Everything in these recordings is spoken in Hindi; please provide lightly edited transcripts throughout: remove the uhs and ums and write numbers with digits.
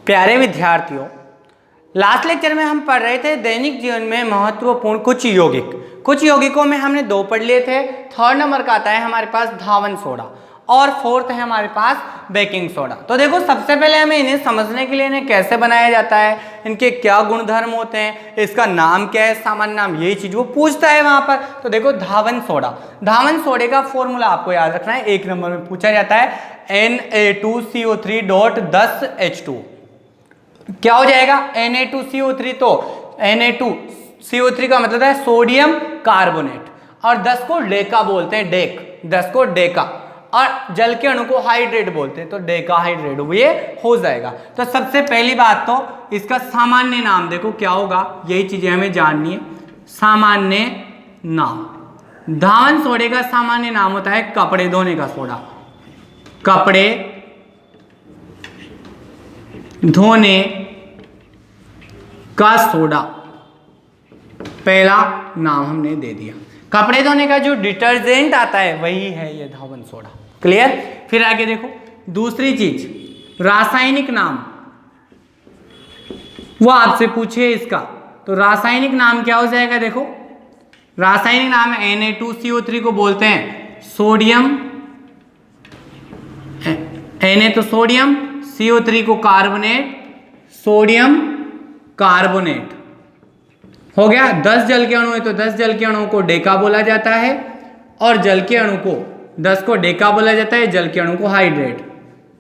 प्यारे विद्यार्थियों, लास्ट लेक्चर में हम पढ़ रहे थे दैनिक जीवन में महत्वपूर्ण कुछ यौगिकों में हमने दो पढ़ लिए थे। थर्ड नंबर का आता है हमारे पास धावन सोडा और फोर्थ है हमारे पास बेकिंग सोडा। तो देखो, सबसे पहले हमें इन्हें समझने के लिए इन्हें कैसे बनाया जाता है, इनके क्या गुणधर्म होते हैं, इसका नाम क्या है, सामान्य नाम, यही चीज वो पूछता है वहां पर। तो देखो, धावन सोडे का फॉर्मूला आपको याद रखना है, 1 नंबर में पूछा जाता है Na2CO3.10H2। क्या हो जाएगा Na2CO3, तो Na2CO3 का मतलब है सोडियम कार्बोनेट, और 10 को डेका बोलते हैं, 10 को डेका, और जल के अणु को हाइड्रेट बोलते हैं, तो डेका हाइड्रेट ये हो जाएगा। तो सबसे पहली बात तो इसका सामान्य नाम देखो क्या होगा, यही चीजें हमें जाननी है। सामान्य नाम, धावन सोडे का सामान्य नाम होता है कपड़े धोने का सोडा, कपड़े धोने का सोडा पहला नाम हमने दे दिया। कपड़े धोने का जो डिटर्जेंट आता है वही है ये धावन सोडा। क्लियर? फिर आगे देखो, दूसरी चीज रासायनिक नाम, वो आपसे पूछे इसका, तो रासायनिक नाम क्या हो जाएगा? देखो, रासायनिक नाम है Na2CO3 को बोलते हैं सोडियम, Na तो सोडियम, CO3 को कार्बोनेट, सोडियम कार्बोनेट हो गया। 10 जल के अणु है तो 10 जल के अणु को डेका बोला जाता है, और जल के अणु को 10 को डेका बोला जाता है, जल के अणु को हाइड्रेट।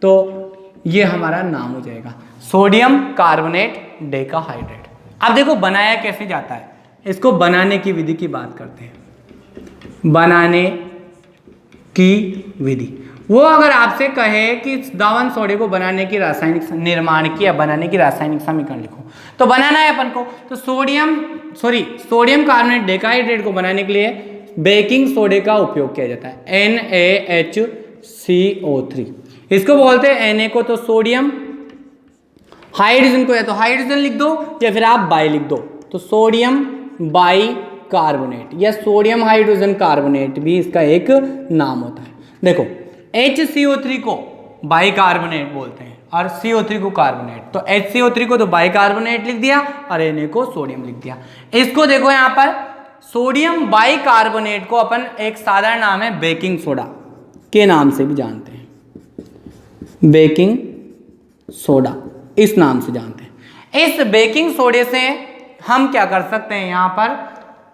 तो ये हमारा नाम हो जाएगा सोडियम कार्बोनेट डेका हाइड्रेट। अब देखो बनाया कैसे जाता है, इसको बनाने की विधि की बात करते हैं। बनाने की विधि, वो अगर आपसे कहे कि धावन सोडे को बनाने की रासायनिक निर्माण की या बनाने की रासायनिक समीकरण लिखो, तो बनाना है अपन को, तो सोडियम कार्बोनेट डेकाहाइड्रेट को बनाने के लिए बेकिंग सोडे का उपयोग किया जाता है, NaHCO3। इसको बोलते हैं Na को तो सोडियम, हाइड्रोजन को या तो हाइड्रोजन लिख दो या फिर आप बाई लिख दो, तो सोडियम बाई कार्बोनेट या सोडियम हाइड्रोजन कार्बोनेट भी इसका एक नाम होता है। देखो, HCO3 को बाई कार्बोनेट बोलते हैं और CO3 को कार्बोनेट, तो HCO3 को तो बाई कार्बोनेट लिख दिया और Na को सोडियम लिख दिया। इसको देखो यहाँ पर सोडियम बाई कार्बोनेट को अपन एक साधारण नाम है बेकिंग सोडा के नाम से भी जानते हैं, बेकिंग सोडा इस नाम से जानते हैं। इस बेकिंग सोडे से हम क्या कर सकते हैं, यहाँ पर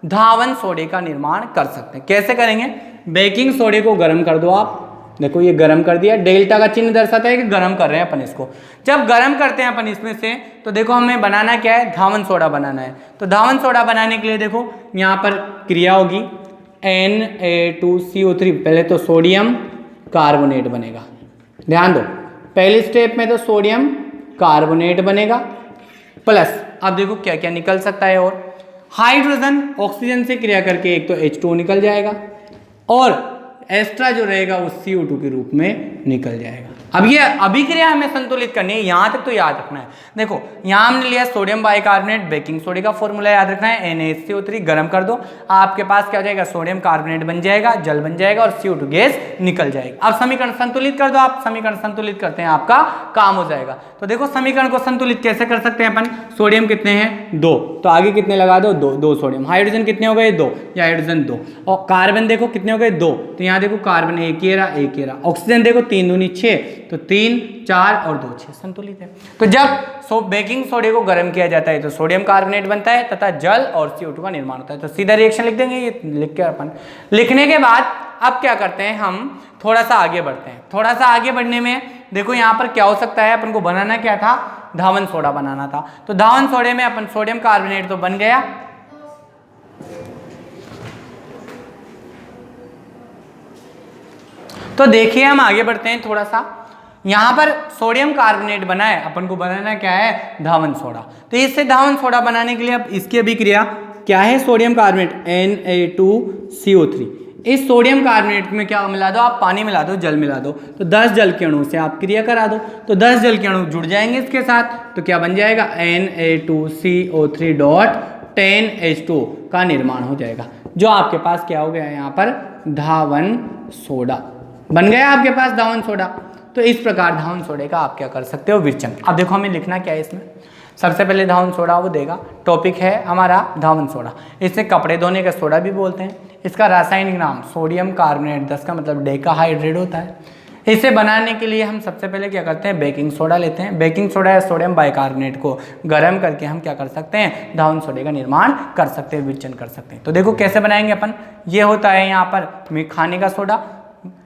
धावन सोडे का निर्माण कर सकते हैं। कैसे करेंगे? बेकिंग सोडे को गर्म कर दो आप, देखो ये गर्म कर दिया, डेल्टा का चिन्ह दर्शाता है कि गर्म कर रहे हैं अपन इसको। जब गर्म करते हैं अपन इसमें से, तो देखो हमें बनाना क्या है, धावन सोडा बनाना है। तो धावन सोडा बनाने के लिए देखो यहाँ पर क्रिया होगी Na2CO3, पहले तो सोडियम कार्बोनेट बनेगा, ध्यान दो, पहली स्टेप में तो सोडियम कार्बोनेट बनेगा, प्लस अब देखो क्या क्या निकल सकता है, और हाइड्रोजन ऑक्सीजन से क्रिया करके एक तो H2O निकल जाएगा, और एक्स्ट्रा जो रहेगा वो CO2 के रूप में निकल जाएगा। अब ये अभिक्रिया हमें संतुलित करनी है, यहां तक तो याद रखना है। देखो यहां हमने लिया सोडियम बाइकार्बोनेट, बेकिंग सोडे का फॉर्मूला याद रखना है, NaHCO3 गर्म कर दो, आपके पास क्या हो जाएगा, सोडियम कार्बोनेट बन जाएगा, जल बन जाएगा और CO2 गैस निकल जाएगी। अब समीकरण संतुलित कर दो आप, समीकरण संतुलित करते हैं, आपका काम हो जाएगा। तो देखो समीकरण को संतुलित कैसे कर सकते हैं अपन, सोडियम कितने हैं 2, तो आगे कितने लगा दो 2 सोडियम, हाइड्रोजन कितने हो गए 2, या हाइड्रोजन 2, और कार्बन देखो कितने हो गए 2, तो यहाँ देखो कार्बन एक ही रहा, ऑक्सीजन देखो 3 दूनी 6, तो 3 4 और 2 6 संतुलित है। तो जब बेकिंग सोडे को गर्म किया जाता है तो सोडियम कार्बोनेट बनता है तथा जल और CO2 का निर्माण होता है। तो सीधा रिएक्शन लिख देंगे, ये लिख के अपन लिखने के बाद अब क्या करते हैं, हम थोड़ा सा आगे बढ़ते हैं। थोड़ा सा आगे बढ़ने में देखो यहाँ पर क्या हो सकता है, अपन को बनाना क्या था, धावन सोडा बनाना था। तो धावन सोडे में अपन सोडियम कार्बोनेट तो बन गया, तो देखिए हम आगे बढ़ते हैं थोड़ा सा। यहां पर सोडियम कार्बोनेट बना है, अपन को बनाना क्या है, धावन सोडा। तो इससे धावन सोडा बनाने के लिए अब इसकी अभिक्रिया क्या है, सोडियम कार्बोनेट Na2CO3, इस सोडियम कार्बोनेट में क्या मिला दो आप, पानी मिला दो, जल मिला दो, तो 10 जल के अणु से आप क्रिया करा दो, तो 10 जल के अणु जुड़ जाएंगे इसके साथ, तो क्या बन जाएगा Na2CO3.10H2 का निर्माण हो जाएगा, जो आपके पास क्या हो गया यहाँ पर धावन सोडा बन गया आपके पास धावन सोडा। तो इस प्रकार धावन सोडे का आप क्या कर सकते हो, विरचन। अब देखो हमें लिखना क्या है इसमें, सबसे पहले धावन सोडा वो देगा, टॉपिक है हमारा धावन सोडा, इसे कपड़े धोने का सोडा भी बोलते हैं। इसका रासायनिक नाम सोडियम कार्बोनेट 10 का मतलब डेकाहाइड्रेट होता है। इसे बनाने के लिए हम सबसे पहले क्या करते हैं, बेकिंग सोडा लेते हैं। बेकिंग सोडा या सोडियम बाइकार्बोनेट को गर्म करके हम क्या कर सकते हैं, धावन सोडे का निर्माण कर सकते हैं, विरचन कर सकते हैं। तो देखो कैसे बनाएंगे अपन, ये होता है यहाँ पर खाने का सोडा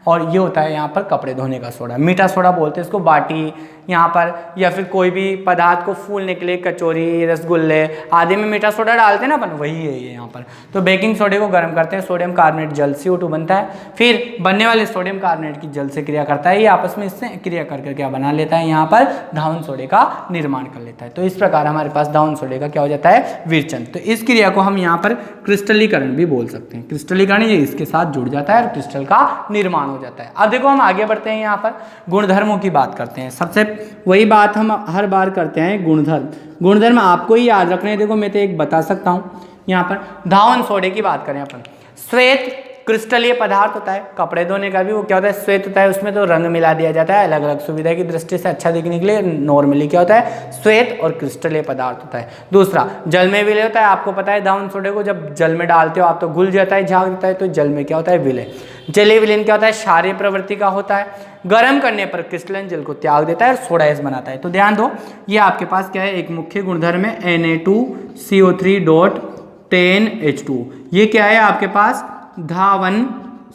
और ये होता है यहाँ पर कपड़े धोने का सोडा, मीठा सोडा बोलते हैं इसको। बाटी यहाँ पर या फिर कोई भी पदार्थ को फूलने के लिए कचौरी, रसगुल्ले आदि में मीठा सोडा डालते हैं ना अपन, वही है ये यहाँ पर। तो बेकिंग सोडे को गर्म करते हैं, सोडियम कार्बोनेट जल CO2 बनता है, फिर बनने वाले सोडियम कार्बोनेट की जल से क्रिया करता है, ये आपस में इससे क्रिया करके क्या बना लेता है, यहाँ पर धावन सोडे का निर्माण कर लेता है। तो इस प्रकार हमारे पास धावन सोडे का क्या हो जाता है, विरचन। तो इस क्रिया को हम यहाँ पर क्रिस्टलीकरण भी बोल सकते हैं। क्रिस्टलीकरण ये इसके साथ जुड़ जाता है और क्रिस्टल का निर्माण हो जाता है। अब देखो हम आगे बढ़ते हैं, यहाँ पर गुणधर्मों की बात करते हैं। सबसे वही बात हम हर बार करते हैं, गुणधर्म। गुणधर्म आपको ही याद रखने हैं। देखो मैं तो एक बता सकता हूँ, यहाँ पर धावन सोडे की बात करें अपन, श्वेत क्रिस्टलीय पदार्थ होता है। कपड़े धोने का भी वो क्या होता है, श्वेत होता है, उसमें तो रंग मिला दिया जाता है अलग अलग सुविधा की दृष्टि से अच्छा दिखने के लिए। नॉर्मली क्या होता है, श्वेत और क्रिस्टलीय पदार्थ होता है। दूसरा जल में विलय होता है। आपको पता है धावन सोडे को जब जल में डालते हो आप तो घुल जाता है, झाग देता है, तो जल में क्या होता है, विलय। जलीय विलयन क्या होता है, क्षारीय प्रवृत्ति का होता है। गर्म करने पर क्रिस्टलाइन जल को त्याग देता है और सोडा एस बनाता है। तो ध्यान दो, ये आपके पास क्या है, एक मुख्य गुणधर्म है Na2CO3.10H2। ये क्या है आपके पास, धावन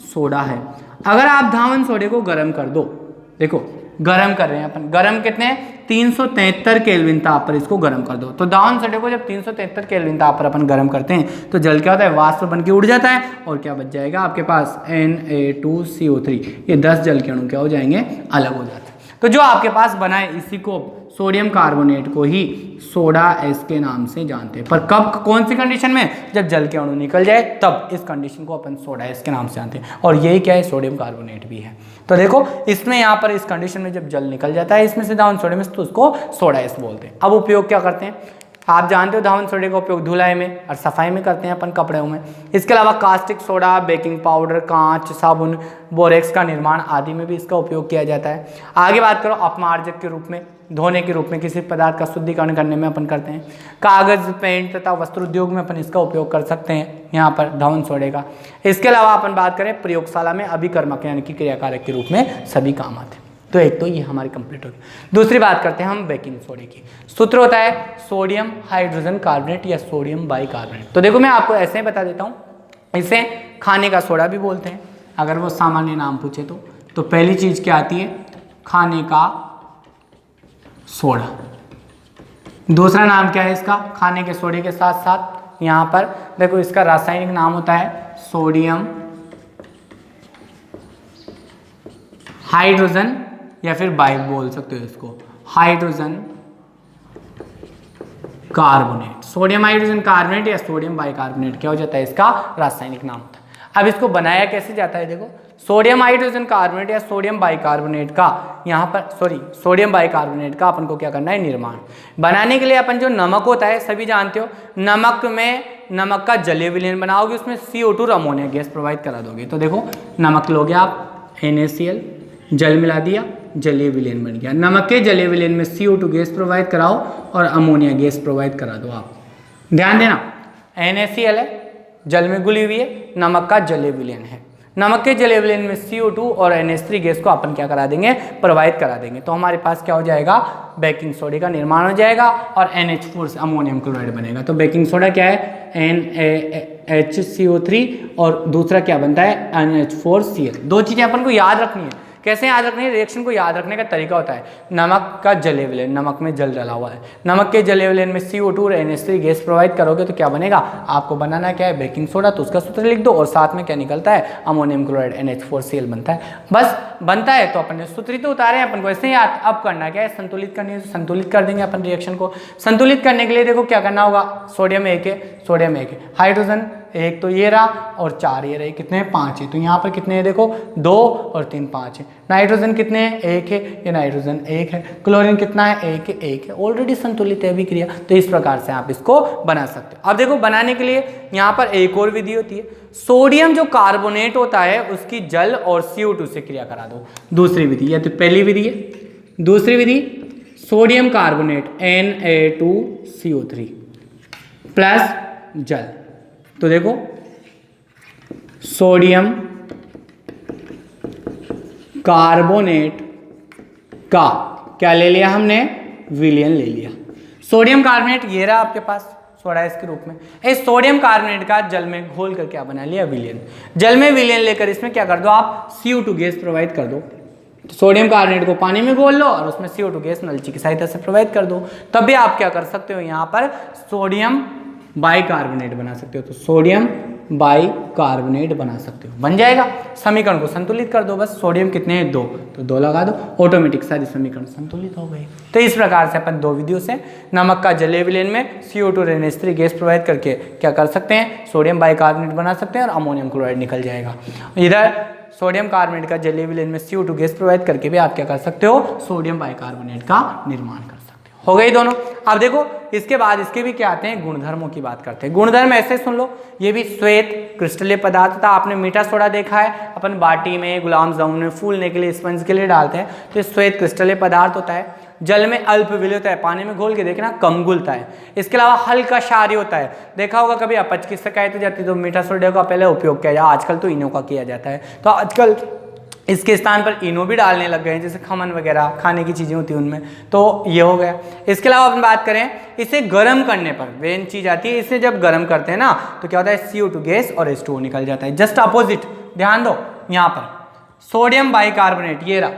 सोडा है। अगर आप धावन सोडे को गर्म कर दो, देखो गर्म कर रहे हैं अपन, गर्म कितने 373 केल्विन ताप पर इसको गर्म कर दो। तो धावन सोडे को जब 373 केल्विन ताप पर अपन गर्म करते हैं तो जल क्या होता है, वाष्प बन के उड़ जाता है और क्या बच जाएगा आपके पास, Na2CO3। ये 10 जल के अणु क्या हो जाएंगे, अलग हो जाते हैं। तो जो आपके पास बना है इसी को सोडियम कार्बोनेट को ही सोडा एस के नाम से जानते हैं। पर कब, कौन सी कंडीशन में, जब जल के अणु निकल जाए तब इस कंडीशन को अपन सोडा एस के नाम से जानते हैं। और यही क्या है, सोडियम कार्बोनेट भी है। तो देखो इसमें यहाँ पर इस कंडीशन में जब जल निकल जाता है इसमें से धावन सोडे में, तो उसको सोडा एस बोलते हैं। अब उपयोग क्या करते हैं, आप जानते हो धावन सोडे का उपयोग धुलाई में और सफाई में करते हैं अपन कपड़ों में। इसके अलावा कास्टिक सोडा, बेकिंग पाउडर, कांच, साबुन, बोरेक्स का निर्माण आदि में भी इसका उपयोग किया जाता है। आगे बात करो अपमार्जक के रूप में, धोने के रूप में, किसी पदार्थ का शुद्धिकरण करने में अपन करते हैं। कागज, पेंट तथा वस्त्र उद्योग में अपन इसका उपयोग कर सकते हैं यहाँ पर धावन सोडे का। इसके अलावा अपन बात करें प्रयोगशाला में अभिकर्मक यानी कि क्रियाकारक के रूप में सभी काम आते हैं। तो एक तो ये हमारी कंप्लीट होगी। दूसरी बात करते हैं हम बेकिंग सोडे की। सूत्र होता है सोडियम हाइड्रोजन कार्बोनेट या सोडियम बाइकार्बोनेट। तो देखो मैं आपको ऐसे ही बता देता हूँ, इसे खाने का सोडा भी बोलते हैं अगर वो सामान्य नाम पूछे तो पहली चीज क्या आती है, खाने का सोडा। दूसरा नाम क्या है इसका, खाने के सोडे के साथ साथ यहाँ पर देखो इसका रासायनिक नाम होता है सोडियम हाइड्रोजन या फिर बाइक बोल सकते हो इसको, hydrogen carbonate. Sodium hydrogen carbonate या सोडियम बाइकार्बोनेट क्या हो जाता है, इसका रासायनिक नाम होता है। अब इसको बनाया कैसे जाता है, देखो सोडियम हाइड्रोजन कार्बोनेट या सोडियम बाइकार्बोनेट का यहाँ पर सोडियम बाइकार्बोनेट का अपन को क्या करना है, निर्माण। बनाने के लिए अपन जो नमक होता है सभी जानते हो, नमक का जलीय विलयन बनाओगे, उसमें CO2 और अमोनिया गैस प्रोवाइड करा दोगे। तो देखो नमक लोगे आप, NaCl, जल मिला दिया, जलीय विलयन बन गया। नमक के जलीय विलयन में CO2 गैस प्रोवाइड कराओ और अमोनिया गैस प्रोवाइड करा दो। आप ध्यान देना, NaCl है, जल में घुली हुई है, नमक का जलीय विलयन है। नमक के जलीय विलयन में CO2 और NH3 गैस को अपन क्या करा देंगे, प्रोवाइड करा देंगे। तो हमारे पास क्या हो जाएगा, बेकिंग सोडे का निर्माण हो जाएगा और NH4 से अमोनियम क्लोराइड बनेगा। तो बेकिंग सोडा क्या है, NaHCO3 और दूसरा क्या बनता है, NH4Cl। दो चीजें अपन को याद रखनी है। कैसे याद रखनी है, रिएक्शन को याद रखने का तरीका होता है, नमक का जलीय विलयन, नमक में जल डला हुआ है, नमक के जलीय विलयन में CO2 और NH3 गैस प्रोवाइड करोगे तो क्या बनेगा, आपको बनाना क्या है, बेकिंग सोडा। तो उसका सूत्र लिख दो और साथ में क्या निकलता है, अमोनियम क्लोराइड NH4Cl बनता है। बस बनता है तो अपन ने सूत्र ही तो उतारे हैं, अपन को ऐसे ही अब करना क्या है, संतुलित करनी है। संतुलित कर देंगे अपन रिएक्शन को। संतुलित करने के लिए देखो क्या करना होगा, सोडियम 1 है, हाइड्रोजन एक तो ये रहा और 4 ये रहे, कितने हैं 5 है। तो यहाँ पर कितने हैं देखो 2 और 3 5 है। नाइट्रोजन कितने हैं 1 है, ये नाइट्रोजन 1 है। क्लोरीन कितना है 1 है, 1 है। ऑलरेडी संतुलित है अभिक्रिया। तो इस प्रकार से आप इसको बना सकते हो। अब देखो बनाने के लिए यहाँ पर एक और विधि होती है। सोडियम जो कार्बोनेट होता है उसकी जल और CO2 से क्रिया करा दो। दूसरी विधि, या तो पहली विधि है। दूसरी विधि सोडियम कार्बोनेट Na2CO3 प्लस जल। तो देखो सोडियम कार्बोनेट का क्या ले लिया हमने, विलयन ले लिया। सोडियम कार्बोनेट ये रहा आपके पास सोडा इस के रूप में। इस सोडियम कार्बोनेट का जल में घोल कर क्या बना लिया, विलयन। जल में विलयन लेकर इसमें क्या कर दो आप, CO2 गैस प्रोवाइड कर दो। तो सोडियम कार्बोनेट को पानी में घोल लो और उसमें CO2 गैस नलची की सहायता से प्रोवाइड कर दो। तब भी आप क्या कर सकते हो, यहाँ पर सोडियम बाइकार्बोनेट बना सकते हो। तो सोडियम बाइकार्बोनेट बना सकते हो, बन जाएगा। समीकरण को संतुलित कर दो बस। सोडियम कितने हैं 2, तो 2 लगा दो, ऑटोमेटिक सारी समीकरण संतुलित हो गए। तो इस प्रकार से अपन 2 विधियों से नमक का जलीय विलयन में CO2 NH3 गैस प्रोवाइड करके क्या कर सकते हैं, सोडियम बाइकार्बोनेट बना सकते हैं और अमोनियम क्लोराइड निकल जाएगा। इधर सोडियम कार्बोनेट का जलीय विलयन में CO2 गैस प्रोवाइड करके भी आप क्या कर सकते हो, सोडियम बाइकार्बोनेट का निर्माण कर सकते हो। गई दोनों। अब देखो इसके बाद इसके भी क्या आते हैं, गुणधर्मों की बात करते हैं। गुणधर्म ऐसे सुन लो, ये भी श्वेत क्रिस्टलीय पदार्थ था। आपने मीठा सोडा देखा है, अपन बाटी में, गुलाब जामुन में फूलने के लिए, स्पंज के लिए डालते हैं। तो श्वेत क्रिस्टलीय पदार्थ होता है। जल में अल्प विलय होता है, पानी में घोल के देखना कम घुलता है। इसके अलावा हल्का क्षारीय होता है। देखा होगा कभी अपच की शिकायत हो जाती है तो मीठा सोडा का पहले उपयोग किया जाए, आजकल तो इनो का किया जाता है। तो आजकल इसके स्थान पर इनो भी डालने लग गए हैं, जैसे खमन वगैरह खाने की चीज़ें होती हैं उनमें। तो ये हो गया। इसके अलावा अपन बात करें, इसे गर्म करने पर मेन चीज़ आती है, इसे जब गर्म करते हैं ना तो क्या होता है, CO2 गैस और H2O निकल जाता है। जस्ट अपोजिट ध्यान दो, यहाँ पर सोडियम बाइकार्बोनेट ये रहा,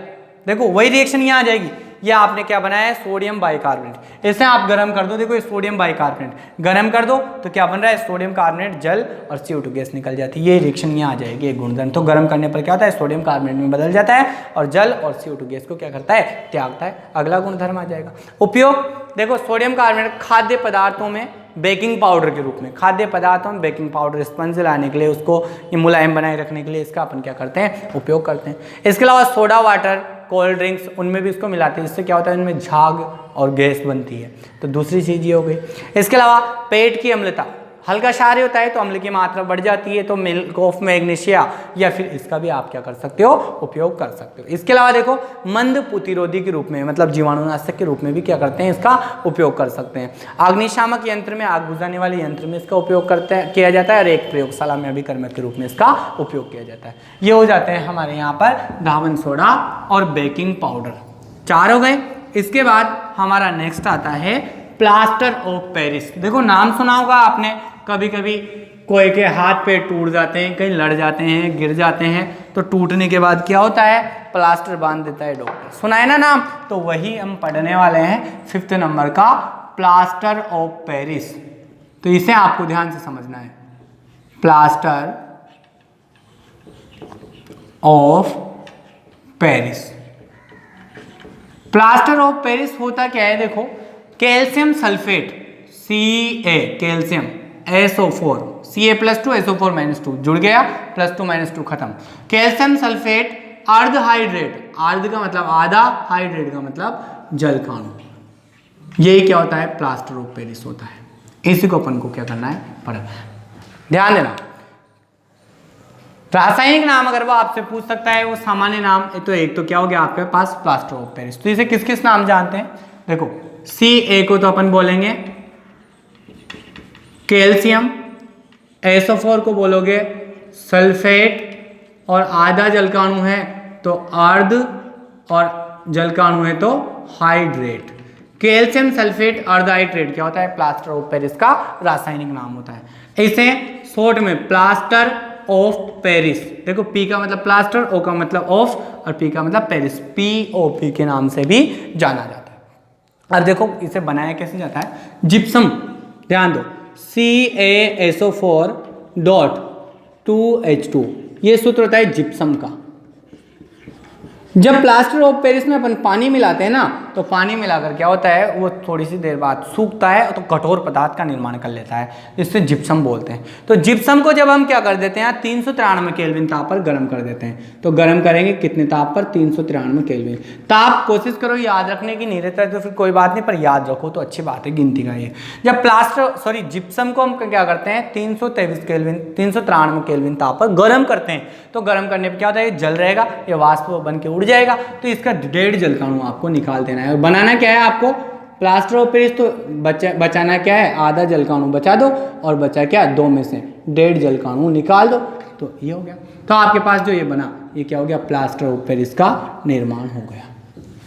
देखो वही रिएक्शन यहाँ आ जाएगी। ये आपने क्या बनाया है, सोडियम बाइकार्बोनेट। इसे आप गर्म कर दो, देखो ये सोडियम बाइकार्बोनेट गर्म कर दो तो क्या बन रहा है, सोडियम कार्बोनेट जल और CO2 गैस निकल जाती है। ये रिएक्शन यहाँ आ जाएगी, एक गुणधर्म। तो गर्म करने पर क्या होता है, सोडियम कार्बोनेट में बदल जाता है और जल और CO2 गैस को क्या करता है, त्यागता है। अगला गुणधर्म आ जाएगा उपयोग। देखो सोडियम कार्बोनेट खाद्य पदार्थों में बेकिंग पाउडर के रूप में, खाद्य पदार्थों में बेकिंग पाउडर स्पंज लाने के लिए, उसको ये मुलायम बनाए रखने के लिए इसका अपन क्या करते हैं, उपयोग करते हैं। इसके अलावा सोडा वाटर, कोल्ड ड्रिंक्स, उनमें भी इसको मिलाते हैं। इससे क्या होता है, इनमें झाग और गैस बनती है। तो दूसरी चीज़ ये हो गई। इसके अलावा पेट की अम्लता, हल्का क्षारीय होता है तो अम्ल की मात्रा बढ़ जाती है, तो मिल्क ऑफ मैग्नीशिया या फिर इसका भी आप क्या कर सकते हो, उपयोग कर सकते हो। इसके अलावा देखो मंद प्रतिरोधी के रूप में, मतलब जीवाणुनाशक के रूप में भी क्या करते हैं, इसका उपयोग कर सकते हैं। अग्निशामक यंत्र में, आग बुझाने वाले यंत्र में इसका उपयोग किया जाता है और एक प्रयोगशाला में अभिकर्मक के रूप में इसका उपयोग किया जाता है। ये हो जाते हैं हमारे यहाँ पर धावन सोडा और बेकिंग पाउडर, 4 हो गए। इसके बाद हमारा नेक्स्ट आता है प्लास्टर ऑफ पेरिस। देखो नाम सुना होगा आपने, कभी कभी कोई के हाथ पे टूट जाते हैं, कहीं लड़ जाते हैं, गिर जाते हैं, तो टूटने के बाद क्या होता है, प्लास्टर बांध देता है डॉक्टर। सुना है ना नाम, तो वही हम पढ़ने वाले हैं 5th नंबर का प्लास्टर ऑफ पेरिस। तो इसे आपको ध्यान से समझना है, plaster of Paris. Plaster of Paris होता क्या है, देखो calcium sulphate Ca, calcium SO4, Ca+2 SO4-2 जुड़ गया, +2 - 2 खत्म। कैल्शियम सल्फेट अर्ध हाइड्रेट, अर्ध का मतलब आधा, हाइड्रेट का मतलब जल का अणु। यही क्या होता है, प्लास्टर ऑफ पेरिस होता है। इसी को अपन को क्या करना है, पढ़ना है। ध्यान देना, रासायनिक नाम अगर वो आपसे पूछ सकता है, वो सामान्य नाम तो एक तो क्या हो गया आपके पास, प्लास्टर ऑफ पेरिस। तो इसे किस किस नाम जानते हैं, देखो Ca को तो अपन बोलेंगे कैल्शियम, SO4 को बोलोगे सल्फेट, और आधा जल का अणु है तो अर्ध, और जल का अणु है तो हाइड्रेट। कैल्शियम सल्फेट अर्ध हाइड्रेट क्या होता है, प्लास्टर ऑफ पेरिस का रासायनिक नाम होता है। इसे शॉर्ट में प्लास्टर ऑफ पेरिस, देखो P का मतलब प्लास्टर, O का मतलब ऑफ और P का मतलब पेरिस, POP के नाम से भी जाना जाता है। अब देखो इसे बनाया कैसे जाता है, जिप्सम, ध्यान दो CaSO4.2H2, ये सूत्र होता है जिप्सम का। जब प्लास्टर ऑफ पेरिस में अपन पानी मिलाते हैं ना, तो पानी मिलाकर क्या होता है, वो थोड़ी सी देर बाद सूखता है तो कठोर पदार्थ का निर्माण कर लेता है, इससे जिप्सम बोलते हैं। तो जिप्सम को जब हम क्या कर देते हैं, 393 केल्विन ताप पर गर्म कर देते हैं। तो गर्म करेंगे कितने ताप पर, 393 केल्विन ताप। कोशिश करो याद रखने की, नहीं रहता है तो फिर कोई बात नहीं, पर याद रखो तो अच्छी बात है, गिनती का ये। जब जिप्सम को हम क्या करते हैं, 323 केल्विन 393 केल्विन ताप पर गर्म करते हैं। तो गर्म करने पर क्या होता है, ये जल रहेगा, ये वाष्प बन के उड़ जाएगा। तो इसका 1.5 जलकाणु आपको निकाल देना है। बनाना क्या है आपको, प्लास्टर ऑफ पेरिस तो बचाना क्या है, आधा जलकाणु बचा दो, और बचा क्या, 2 में से 1.5 जलकाणु निकाल दो। तो ये हो गया। तो आपके पास जो ये बना, ये क्या हो गया, प्लास्टर ऑफ पेरिस का निर्माण हो गया।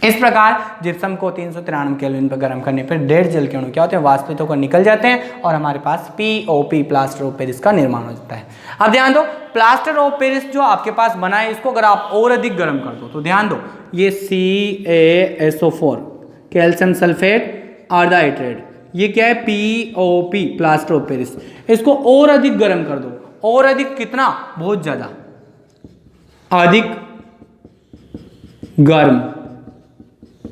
इस प्रकार जिप्सम को 393 केल्विन पर गर्म करने पर 1.5 जलकाणु क्या होते हैं, वाष्पित होकर निकल जाते हैं, और हमारे पास POP प्लास्टर ऑफ पेरिस का निर्माण हो जाता है। अब ध्यान दो, प्लास्टर ऑफ पेरिस जो आपके पास बना है, इसको अगर आप और अधिक गर्म कर दो, तो ध्यान दो, ये CaSO4 कैल्शियम सल्फेट आर्धाइड्रेट, ये क्या है, POP प्लास्टर ऑफ पेरिस। इसको और अधिक गर्म कर दो, और अधिक कितना, बहुत ज्यादा, अधिक गर्म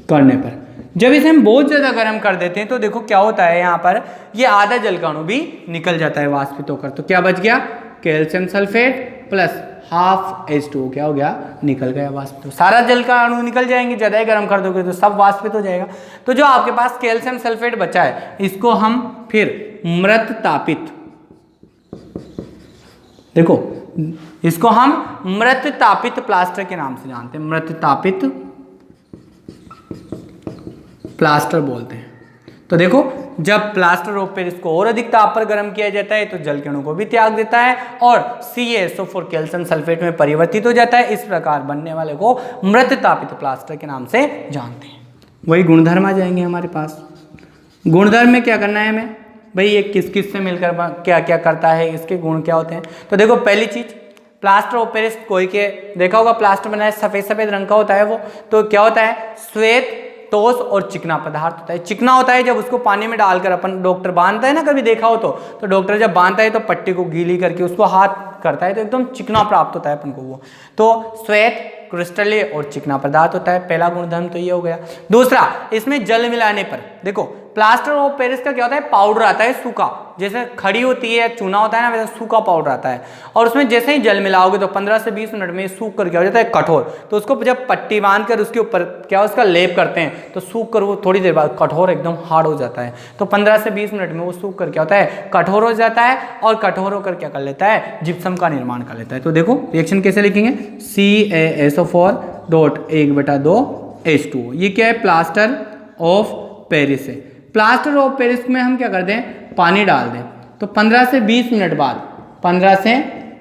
करने पर, जब इसे हम बहुत ज्यादा गर्म कर देते हैं तो देखो क्या होता है, यहाँ पर ये आधा जलकाणु भी निकल जाता है वाष्पित होकर। तो क्या बच गया, calcium sulphate plus half H2O क्या हो गया, निकल गया वाष्पित। सारा जलकाणु निकल जाएंगे, ज्यादा ही गर्म कर दोगे तो सब वाष्पित हो जाएगा। तो जो आपके पास कैल्शियम सल्फेट बचा है, इसको हम फिर मृत तापित, देखो इसको हम मृत तापित प्लास्टर के नाम से जानते हैं, मृत तापित प्लास्टर बोलते हैं। तो देखो, जब प्लास्टर ऑफ पेरिस को और अधिक ताप पर गर्म किया जाता है तो जलकणों को भी त्याग देता है और CaSO4 कैल्शियम सल्फेट में परिवर्तित हो जाता है। इस प्रकार बनने वाले को मृत तापित प्लास्टर के नाम से जानते हैं। वही गुणधर्म आ जाएंगे हमारे पास। गुणधर्म में क्या करना है हमें भाई, ये किस किस से मिलकर क्या क्या करता है, इसके गुण क्या होते हैं। तो देखो, पहली चीज, प्लास्टर ऑफ पेरिस कोई के देखा होगा, प्लास्टर बनाया सफेद सफेद रंग का होता है वो। तो क्या होता है, श्वेत ठोस और चिकना पदार्थ होता है। चिकना होता है जब उसको पानी में डालकर अपन डॉक्टर बांधता है ना, कभी देखा हो तो डॉक्टर जब बांधता है तो पट्टी को गीली करके उसको हाथ करता है तो एकदम चिकना प्राप्त होता है अपन को वो। तो श्वेत, क्रिस्टलीय और चिकना पदार्थ होता है। पहला गुणधर्म तो ये हो गया। दूसरा, इसमें जल मिलाने पर देखो, प्लास्टर ऑफ पेरिस का क्या होता है, पाउडर आता है सूखा, जैसे खड़ी होती है चूना होता है ना, वैसे सूखा पाउडर आता है। और उसमें जैसे ही जल मिलाओगे तो 15 से 20 मिनट में सूख कर क्या हो जाता है, कठोर। तो उसको जब पट्टी बांध कर उसके ऊपर क्या उसका लेप करते हैं तो सूख कर वो थोड़ी देर बाद कठोर एकदम हार्ड हो जाता है। तो 15 से 20 मिनट में वो सूख कर क्या होता है, कठोर हो जाता है, और कठोर होकर क्या कर लेता है, जिप्सम का निर्माण कर लेता है। तो देखो रिएक्शन कैसे लिखेंगे, CaSO4 1/2 H2O। ये क्या है, प्लास्टर ऑफ पेरिस है। प्लास्टर ऑफ पेरिस में हम क्या करते हैं, पानी डाल दें तो 15 से 20 मिनट बाद, 15 से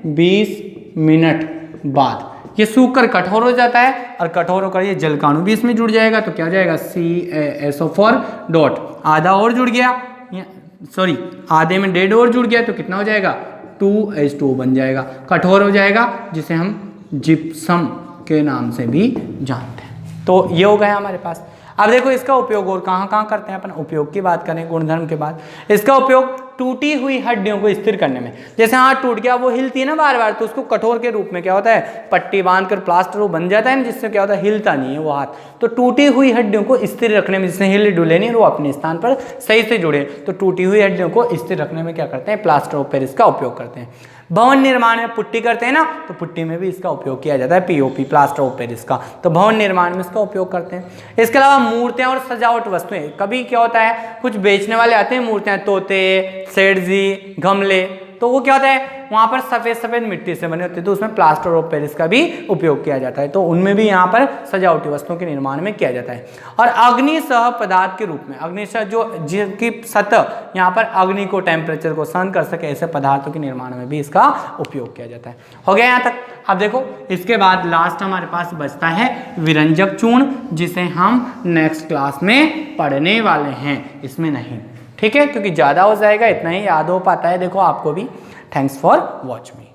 20 मिनट बाद ये सूख कर कठोर हो जाता है, और कठोर होकर ये जलकाणु भी इसमें जुड़ जाएगा। तो क्या हो जाएगा, CaSO4 आधा और जुड़ गया, सॉरी आधे में 1.5 और जुड़ गया, तो कितना हो जाएगा, 2H2O बन जाएगा, कठोर हो जाएगा, जिसे हम जिप्सम के नाम से भी जानते हैं। तो ये हो गया हमारे पास। अब देखो इसका उपयोग और कहाँ कहाँ करते हैं अपन, उपयोग की बात करें गुणधर्म के बाद। इसका उपयोग टूटी हुई हड्डियों को स्थिर करने में, जैसे हाथ टूट गया वो हिलती है ना बार बार, तो उसको कठोर के रूप में क्या होता है, पट्टी बांधकर प्लास्टर वो बन जाता है ना, जिससे क्या होता है, हिलता नहीं है वो हाथ। तो टूटी हुई हड्डियों को स्थिर रखने में, जिससे हिले डुले नहीं, वो अपने स्थान पर सही से जुड़े, तो टूटी हुई हड्डियों को स्थिर रखने में क्या करते हैं, प्लास्टर ऑफ पेरिस का उपयोग करते हैं। भवन निर्माण में पुट्टी करते हैं ना, तो पुट्टी में भी इसका उपयोग किया जाता है, POP प्लास्टर ऑफ पेरिस का। तो भवन निर्माण में इसका उपयोग करते हैं। इसके अलावा मूर्तियां और सजावट वस्तुएं, कभी क्या होता है, कुछ बेचने वाले आते हैं मूर्तियां, तोते, सेठ जी, गमले, तो वो क्या होता है, वहाँ पर सफ़ेद सफ़ेद मिट्टी से बने होते हैं, तो उसमें प्लास्टर ऑफ पेरिस का भी उपयोग किया जाता है। तो उनमें भी यहाँ पर सजावटी वस्तुओं के निर्माण में किया जाता है। और अग्निसह पदार्थ के रूप में, अग्निसह जो जिसकी सतह यहाँ पर अग्नि को, टेम्परेचर को सहन कर सके, ऐसे पदार्थों के निर्माण में भी इसका उपयोग किया जाता है। हो गया यहाँ तक। अब देखो इसके बाद लास्ट हमारे पास बचता है विरंजक चूर्ण, जिसे हम नेक्स्ट क्लास में पढ़ने वाले हैं, इसमें नहीं, ठीक है, क्योंकि ज़्यादा हो जाएगा, इतना ही याद हो पाता है देखो आपको भी। Thanks for watch me.